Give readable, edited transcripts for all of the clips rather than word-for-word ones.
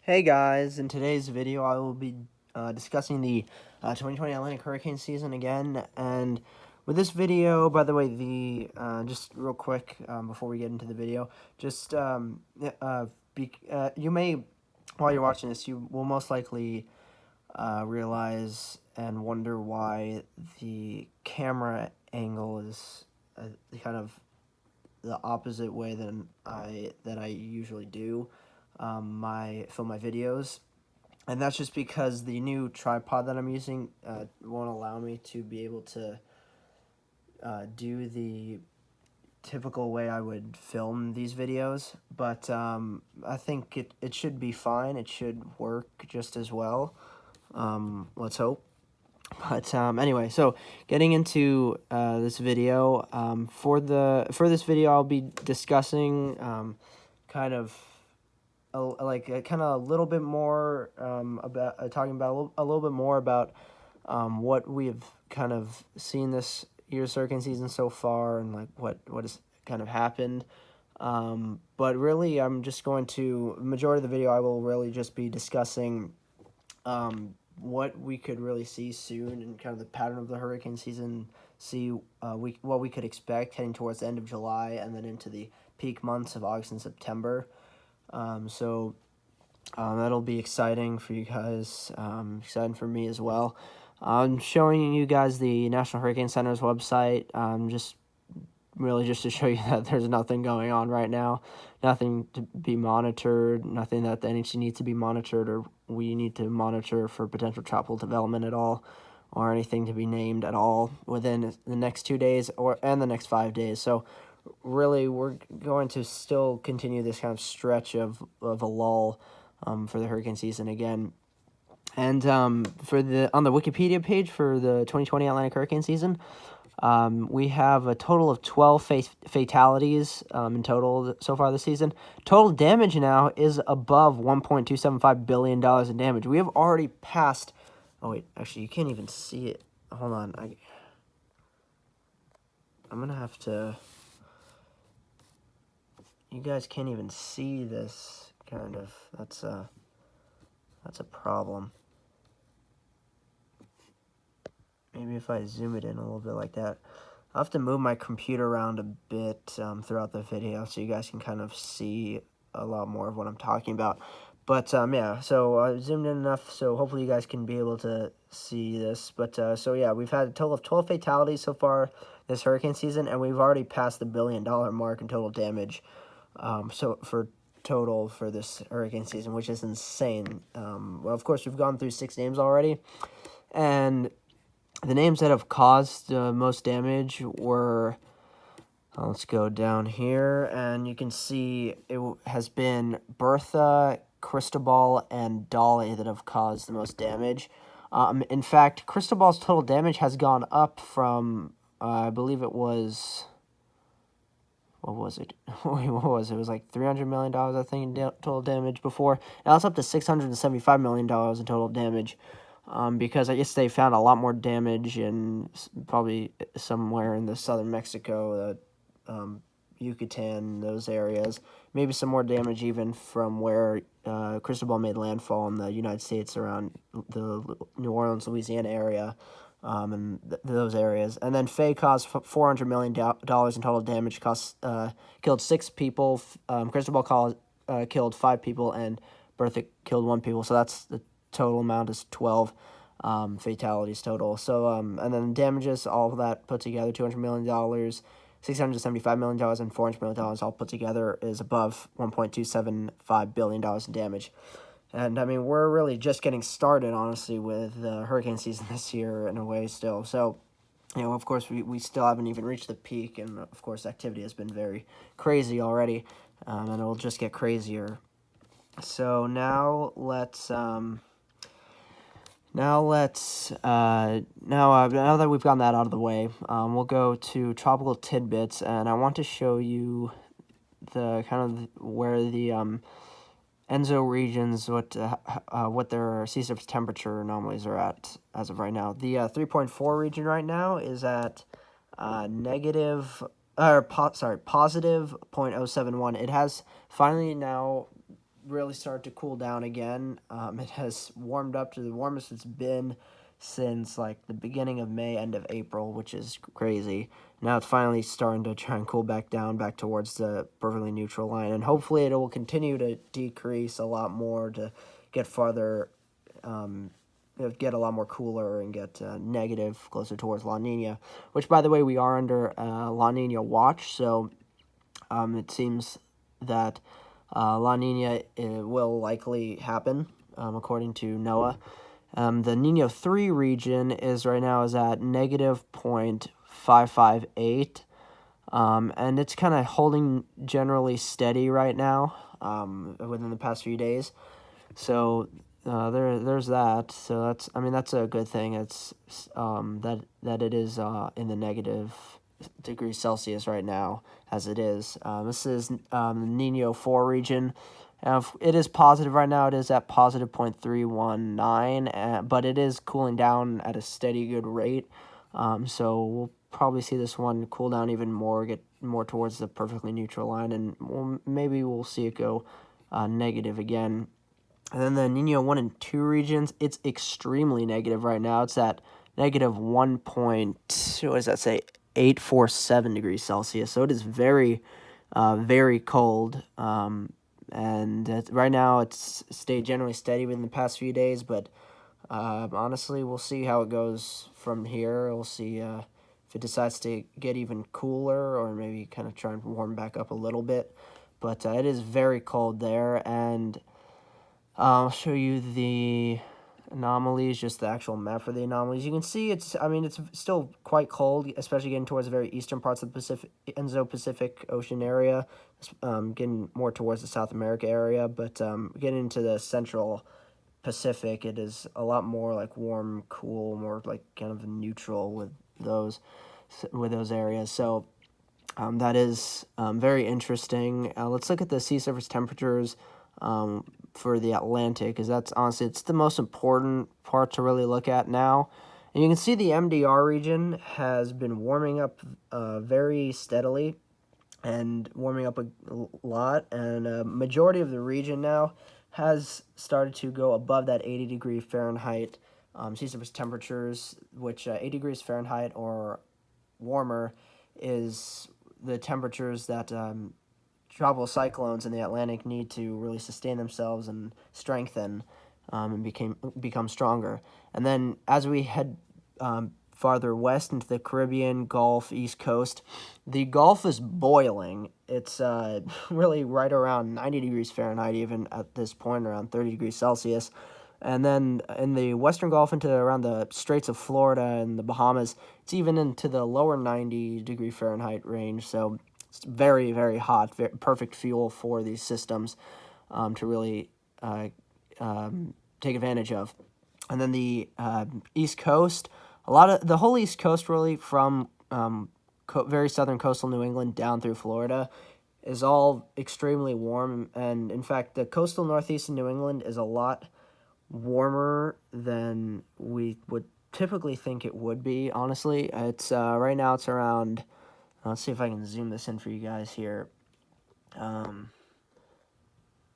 Hey guys, in today's video I will be discussing the 2020 Atlantic hurricane season again, and with this video, by the way, just real quick before we get into the video, just you may, while you're watching this, you will most likely realize and wonder why the camera angle is kind of the opposite way than I usually do film my videos, and that's just because the new tripod that I'm using won't allow me to be able to do the typical way I would film these videos, but I think it should be fine. It should work just as well. Let's hope. But anyway, so getting into this video, for this video, I'll be discussing kind of kind of a little bit more about talking about a little bit more about what we've kind of seen this year's hurricane season so far, and like what has kind of happened. But really, I'm just going to majority of the video I will really just be discussing what we could really see soon and kind of the pattern of the hurricane season, see what we could expect heading towards the end of July and then into the peak months of August and September. That'll be exciting for you guys, exciting for me as well. I'm showing you guys the National Hurricane Center's website, just to show you that there's nothing going on right now, nothing to be monitored, nothing that the NHC needs to be monitored or we need to monitor for potential tropical development at all, or anything to be named at all within the next 2 days and the next 5 days. So really, we're going to still continue this kind of stretch of a lull for the hurricane season again. And on the Wikipedia page for the 2020 Atlantic hurricane season, we have a total of 12 fatalities in total so far this season. Total damage now is above $1.275 billion in damage. We have already passed... Oh, wait. Actually, you can't even see it. Hold on. I'm going to have to... You guys can't even see this, kind of. That's a problem. Maybe if I zoom it in a little bit like that. I'll have to move my computer around a bit throughout the video so you guys can kind of see a lot more of what I'm talking about. But, yeah, so I zoomed in enough, so hopefully you guys can be able to see this. But, so yeah, we've had a total of 12 fatalities so far this hurricane season, and we've already passed the $1 billion mark in total damage. So for total for this hurricane season, which is insane. Well, of course, we've gone through 6 names already, and the names that have caused the most damage were, let's go down here, and you can see it has been Bertha, Cristobal, and Dolly that have caused the most damage. In fact, Cristobal's total damage has gone up from, I believe it was... What was it? What was it? It was like $300 million, I think, in total damage before. Now it's up to $675 million in total damage, because I guess they found a lot more damage in probably somewhere in the southern Mexico, Yucatan, those areas. Maybe some more damage even from where Cristobal made landfall in the United States around the New Orleans, Louisiana area. And those areas. And then Faye caused $400 million in total damage, killed 6 people. Cristobal killed 5 people, and Bertha killed 1 people. So that's the total amount is 12 fatalities total. So, and then damages, all of that put together, $200 million, $675 million, and $400 million all put together is above $1.275 billion in damage. And, I mean, we're really just getting started, honestly, with the hurricane season this year in a way still. So, you know, of course, we still haven't even reached the peak. And, of course, activity has been very crazy already. And it'll just get crazier. So now let's... now that we've gotten that out of the way, we'll go to tropical tidbits. And I want to show you the kind of where the... ENSO regions, what their sea surface temperature anomalies are at as of right now. The 3.4 region right now is at positive 0.071. It has finally now really started to cool down again. It has warmed up to the warmest it's been since like the beginning of May, end of April, which is crazy. Now it's finally starting to try and cool back down, back towards the perfectly neutral line, and hopefully it will continue to decrease a lot more to get farther, get a lot more cooler and get negative, closer towards La Nina, which, by the way, we are under La Nina watch, so it seems that La Nina will likely happen, according to NOAA. The Nino 3 region is right now is at negative 0.558, and it's kind of holding generally steady right now within the past few days. So there's that. So that's a good thing. It's that it is in the negative degrees Celsius right now as it is. This is the Nino 4 region. It is positive right now. It is at positive 0.319, but it is cooling down at a steady, good rate. So we'll probably see this one cool down even more, get more towards the perfectly neutral line, and maybe we'll see it go negative again. And then the Nino 1 and 2 regions, it's extremely negative right now. It's at negative 847 degrees Celsius. So it is very, very cold. And right now it's stayed generally steady within the past few days, but honestly, we'll see how it goes from here. We'll see if it decides to get even cooler or maybe kind of try and warm back up a little bit. But it is very cold there, and I'll show you the anomalies, just the actual map for the anomalies. You can see it's still quite cold, especially getting towards the very eastern parts of the Pacific Ocean area, getting more towards the South America area, but getting into the central Pacific, it is a lot more like warm, cool, more like kind of neutral with those areas. So that is very interesting. Let's look at the sea surface temperatures for the Atlantic, because that's honestly, it's the most important part to really look at now. And you can see the MDR region has been warming up very steadily and warming up a lot, and a majority of the region now has started to go above that 80 degree Fahrenheit sea surface temperatures, which 80 degrees Fahrenheit or warmer is the temperatures that tropical cyclones in the Atlantic need to really sustain themselves and strengthen and become stronger. And then as we head farther west into the Caribbean, Gulf, East Coast, the Gulf is boiling. It's really right around 90 degrees Fahrenheit, even at this point, around 30 degrees Celsius. And then in the Western Gulf into around the Straits of Florida and the Bahamas, it's even into the lower 90 degree Fahrenheit range. So it's very, very hot, perfect fuel for these systems to really take advantage of. And then the East Coast, the whole East Coast really, from very southern coastal New England down through Florida, is all extremely warm. And in fact, the coastal Northeast of New England is a lot warmer than we would typically think it would be, honestly. It's right now it's around, let's see if I can zoom this in for you guys here. There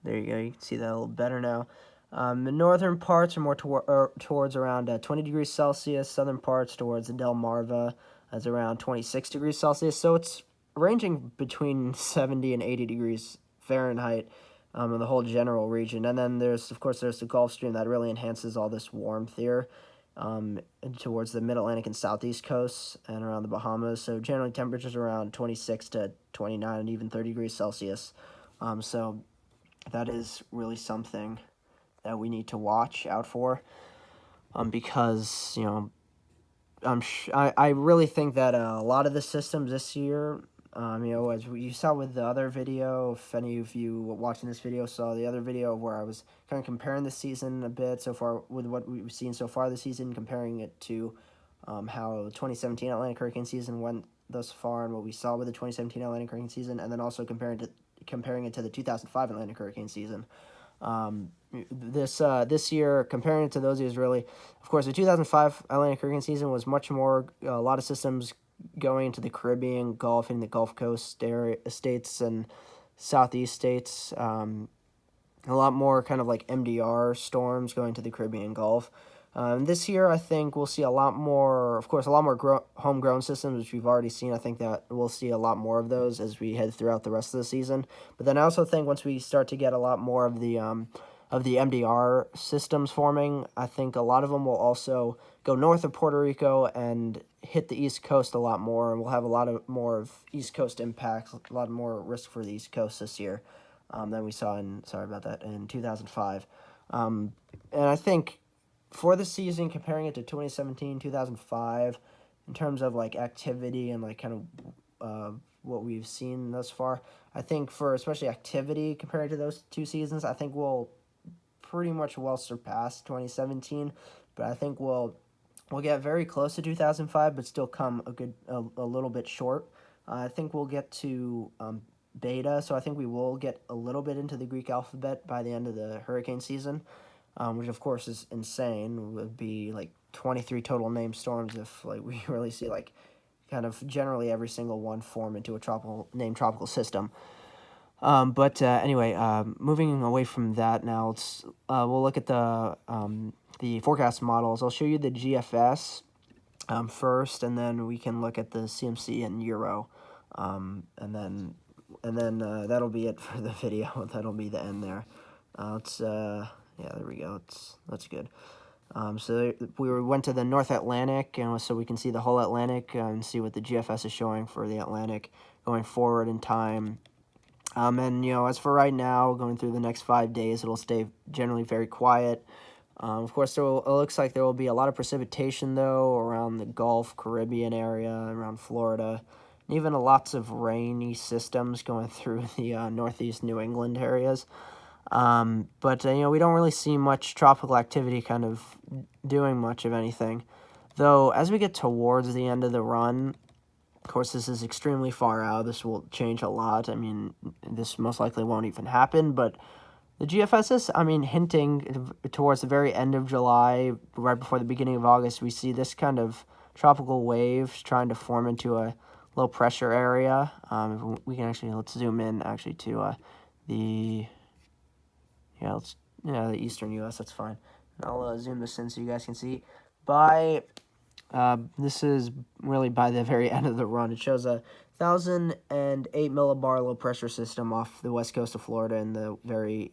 you go, you can see that a little better now. The northern parts are more towards around 20 degrees Celsius. Southern parts towards the Delmarva is around 26 degrees Celsius. So it's ranging between 70 and 80 degrees Fahrenheit in the whole general region. And then there's the Gulf Stream that really enhances all this warmth here towards the mid-Atlantic and southeast coasts and around the Bahamas. So generally temperatures around 26 to 29 and even 30 degrees Celsius. So that is really something that we need to watch out for, because I really think that a lot of the systems this year, as you saw with the other video, if any of you watching this video saw the other video where I was kind of comparing the season a bit so far with what we've seen so far this season, comparing it to how the 2017 Atlantic hurricane season went thus far and what we saw with the 2017 Atlantic hurricane season, and then also comparing it to the 2005 Atlantic hurricane season. This year, comparing it to those years, really, of course, the 2005 Atlantic hurricane season was much more, a lot of systems going into the Caribbean, Gulf, and the Gulf Coast states and southeast states, a lot more kind of like MDR storms going to the Caribbean Gulf. This year, I think we'll see a lot more, of course, a lot more homegrown systems, which we've already seen. I think that we'll see a lot more of those as we head throughout the rest of the season. But then I also think once we start to get a lot more of the MDR systems forming, I think a lot of them will also go north of Puerto Rico and hit the East Coast a lot more, and we'll have a lot of more of East Coast impacts, a lot more risk for the East Coast this year than we saw in 2005. And I think for the season, comparing it to 2017, 2005, in terms of like activity and like kind of what we've seen thus far, I think for especially activity compared to those two seasons, I think we'll pretty much well surpass 2017, but I think we'll get very close to 2005, but still come a little bit short. I think we'll get to beta, so I think we will get a little bit into the Greek alphabet by the end of the hurricane season, which of course is insane. It would be like 23 total named storms if like we really see like kind of generally every single one form into a tropical system. But anyway, moving away from that now, we'll look at the forecast models. I'll show you the GFS first, and then we can look at the CMC and Euro, and then that'll be it for the video. That'll be the end there. Yeah, there we go. That's good. So we went to the North Atlantic, and so we can see the whole Atlantic and see what the GFS is showing for the Atlantic going forward in time. And, as for right now, going through the next 5 days, it'll stay generally very quiet. Of course, it looks like there will be a lot of precipitation, though, around the Gulf, Caribbean area, around Florida, and even lots of rainy systems going through the northeast New England areas. But we don't really see much tropical activity kind of doing much of anything. Though, as we get towards the end of the run, of course, this is extremely far out. This will change a lot. I mean, this most likely won't even happen, but the GFS is, hinting towards the very end of July, right before the beginning of August, we see this kind of tropical wave trying to form into a low pressure area. We can let's zoom in to the eastern U.S. That's fine. And I'll zoom this in so you guys can see. This is really by the very end of the run. It shows a 1,008 millibar low pressure system off the west coast of Florida in the very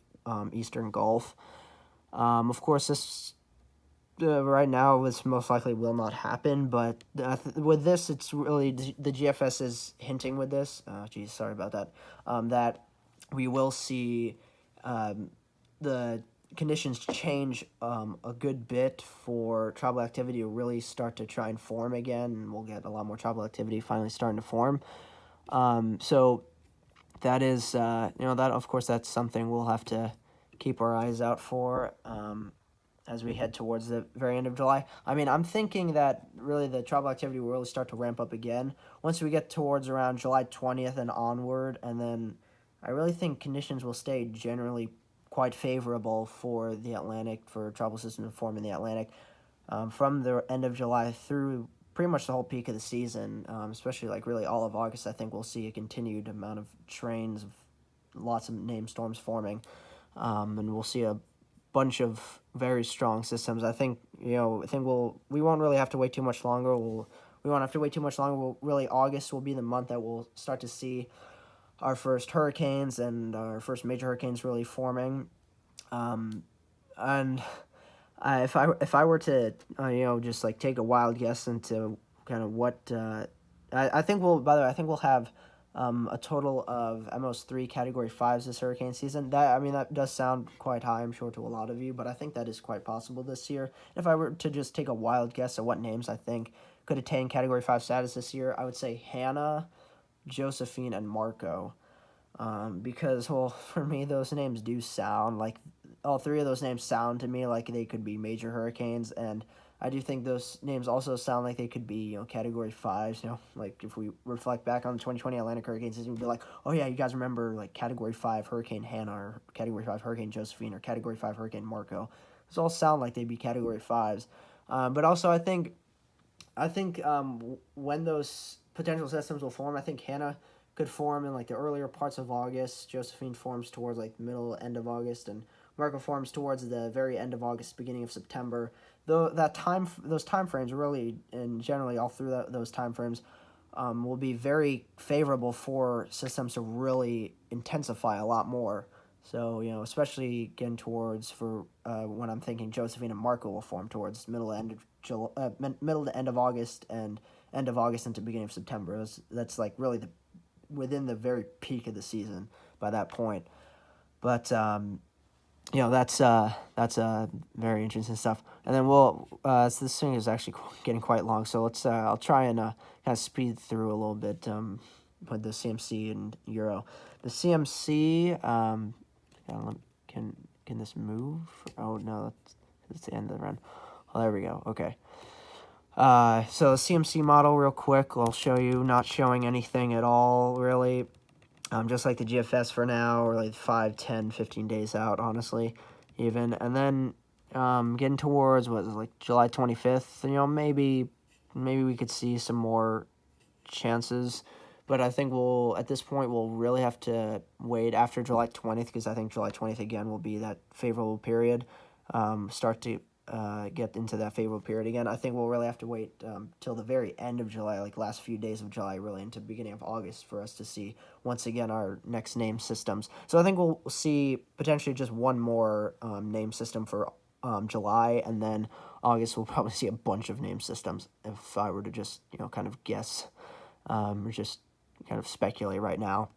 eastern Gulf. Of course, this right now this most likely will not happen, but with this, it's really the GFS is hinting with this. Sorry about that. That we will see the conditions change a good bit for tropical activity to really start to try and form again, and we'll get a lot more tropical activity finally starting to form. So that is, that of course that's something we'll have to keep our eyes out for as we head towards the very end of July. I'm thinking that really the tropical activity will really start to ramp up again once we get towards around July 20th and onward, and then I really think conditions will stay generally quite favorable for the Atlantic, for tropical system to form in the Atlantic from the end of July through pretty much the whole peak of the season, especially like really all of August. I think we'll see a continued amount of trains of lots of named storms forming, and we'll see a bunch of very strong systems. I think we won't really have to wait too much longer. We won't have to wait too much longer. Really, August will be the month that we'll start to see our first hurricanes and our first major hurricanes really forming. And if I were to just like take a wild guess into kind of what I think we'll have a total of at most 3 Category 5s this hurricane season. That does sound quite high, I'm sure, to a lot of you, but I think that is quite possible this year. If I were to just take a wild guess at what names I think could attain Category 5 status this year, I would say Hannah, Josephine, and Marco. Because, well, for me, those names do sound like, all 3 of those names sound to me like they could be major hurricanes, and I do think those names also sound like they could be, Category 5s, like if we reflect back on the 2020 Atlantic hurricane season, we'd be like, oh yeah, you guys remember, like, Category 5 Hurricane Hannah, or Category 5 Hurricane Josephine, or Category 5 Hurricane Marco. Those all sound like they'd be Category 5s, but also I think when those potential systems will form, I think Hannah could form in like the earlier parts of August. Josephine forms towards like middle end of August, and Marco forms towards the very end of August, beginning of September. Though those time frames really, and generally all through those time frames, will be very favorable for systems to really intensify a lot more. So, especially getting towards for when I'm thinking Josephine and Marco will form towards middle to end of August, and end of August into beginning of September. That's like really within the very peak of the season by that point. But that's very interesting stuff. And then so this thing is actually getting quite long, so I'll try and kind of speed through a little bit with the CMC and Euro. The CMC, can this move? Oh no, that's the end of the run. Oh, there we go. Okay. So the CMC model, real quick, I'll show you. Not showing anything at all, really. Just like the GFS for now, or like 5, 10, 15 days out, honestly, even. And then getting towards, like July 25th, maybe we could see some more chances. But I think at this point, we'll really have to wait after July 20th, because I think July 20th, again, will be that favorable period. Start to get into that favorable period again. I think we'll really have to wait till the very end of July, like last few days of July, really into the beginning of August, for us to see, once again, our next name systems. So I think we'll see potentially just one more name system for July, and then August we'll probably see a bunch of name systems, if I were to just, kind of guess, or just kind of speculate right now.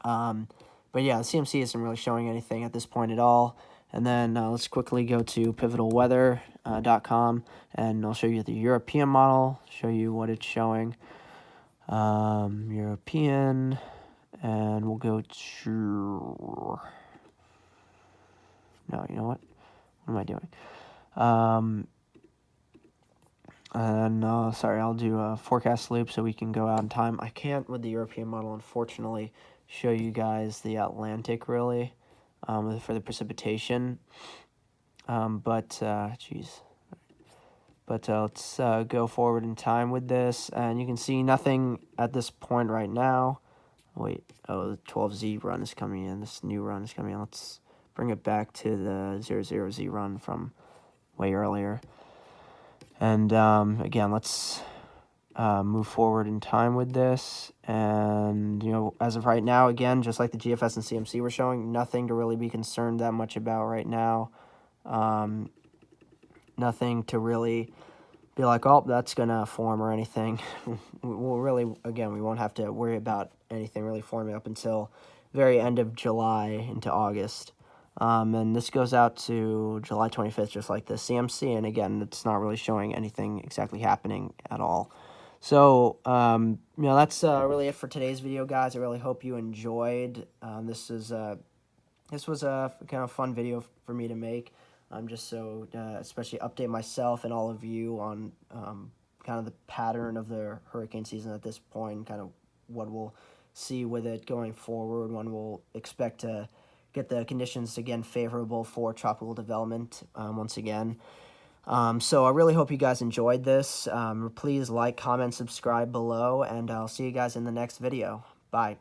But yeah, the CMC isn't really showing anything at this point at all. And then let's quickly go to pivotalweather.com, and I'll show you the European model, show you what it's showing. European, and we'll go to... No, you know what? What am I doing? Sorry, I'll do a forecast loop so we can go out in time. I can't, with the European model, unfortunately, show you guys the Atlantic, really. For the precipitation, but let's go forward in time with this, and you can see nothing at this point right now. Wait, the 12Z run is coming in, this new run is coming in. Let's bring it back to the 00Z run from way earlier, and again, let's move forward in time with this. And as of right now, again, just like the GFS and CMC were showing, nothing to really be concerned that much about right now. Nothing to really be like, oh, that's gonna form or anything. We'll really, again, we won't have to worry about anything really forming up until very end of July into August. And this goes out to July 25th, just like the CMC, and again, it's not really showing anything exactly happening at all. So, that's really it for today's video, guys. I really hope you enjoyed. This was a kind of fun video for me to make, just so especially update myself and all of you on kind of the pattern of the hurricane season at this point, kind of what we'll see with it going forward, when we'll expect to get the conditions again favorable for tropical development once again. So I really hope you guys enjoyed this. Please like, comment, subscribe below, and I'll see you guys in the next video. Bye.